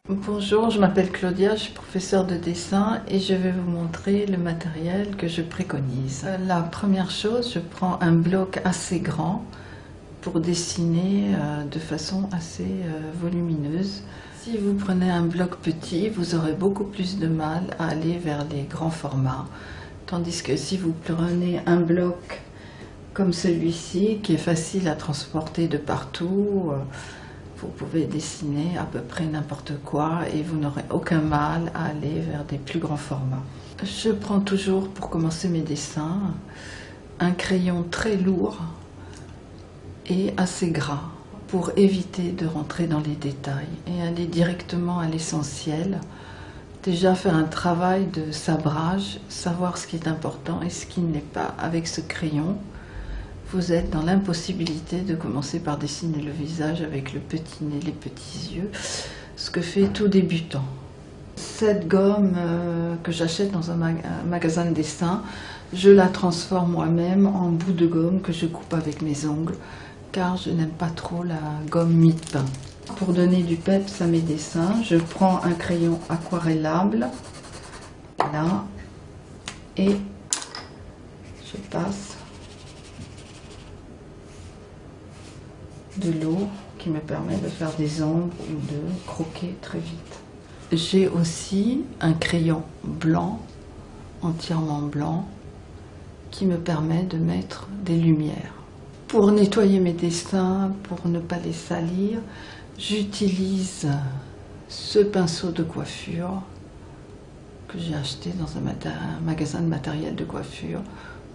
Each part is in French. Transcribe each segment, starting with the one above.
Bonjour, je m'appelle Claudia, je suis professeure de dessin et je vais vous montrer le matériel que je préconise. La première chose, je prends un bloc assez grand pour dessiner de façon assez volumineuse. Si vous prenez un bloc petit, vous aurez beaucoup plus de mal à aller vers les grands formats. Tandis que si vous prenez un bloc comme celui-ci, qui est facile à transporter de partout, vous pouvez dessiner à peu près n'importe quoi et vous n'aurez aucun mal à aller vers des plus grands formats. Je prends toujours, pour commencer mes dessins, un crayon très lourd et assez gras pour éviter de rentrer dans les détails et aller directement à l'essentiel. Déjà faire un travail de sabrage, savoir ce qui est important et ce qui ne l'est pas avec ce crayon. Vous êtes dans l'impossibilité de commencer par dessiner le visage avec le petit nez, les petits yeux, ce que fait tout débutant. Cette gomme que j'achète dans un magasin de dessin, je la transforme moi-même en bout de gomme que je coupe avec mes ongles, car je n'aime pas trop la gomme mie-de-pain. Pour donner du peps à mes dessins, je prends un crayon aquarellable, là, et je passe de l'eau qui me permet de faire des ombres ou de croquer très vite. J'ai aussi un crayon blanc, entièrement blanc, qui me permet de mettre des lumières. Pour nettoyer mes dessins, pour ne pas les salir, j'utilise ce pinceau de coiffure que j'ai acheté dans un magasin de matériel de coiffure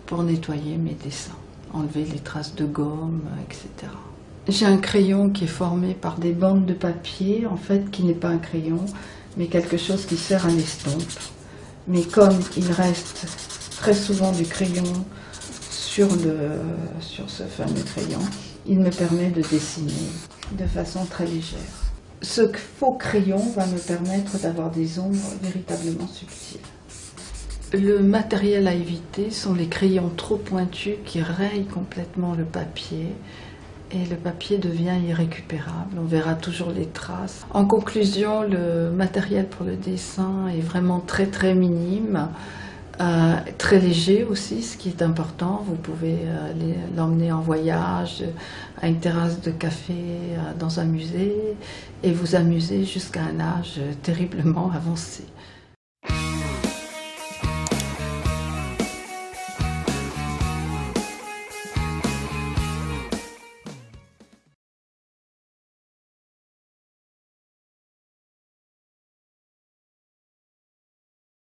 pour nettoyer mes dessins, enlever les traces de gomme, etc. J'ai un crayon qui est formé par des bandes de papier, en fait, qui n'est pas un crayon, mais quelque chose qui sert à l'estompe. Mais comme il reste très souvent du crayon sur ce fameux crayon, il me permet de dessiner de façon très légère. Ce faux crayon va me permettre d'avoir des ombres véritablement subtiles. Le matériel à éviter sont les crayons trop pointus qui rayent complètement le papier. Et le papier devient irrécupérable, on verra toujours les traces. En conclusion, le matériel pour le dessin est vraiment très minime, très léger aussi, ce qui est important. Vous pouvez l'emmener en voyage, à une terrasse de café, dans un musée, et vous amuser jusqu'à un âge terriblement avancé.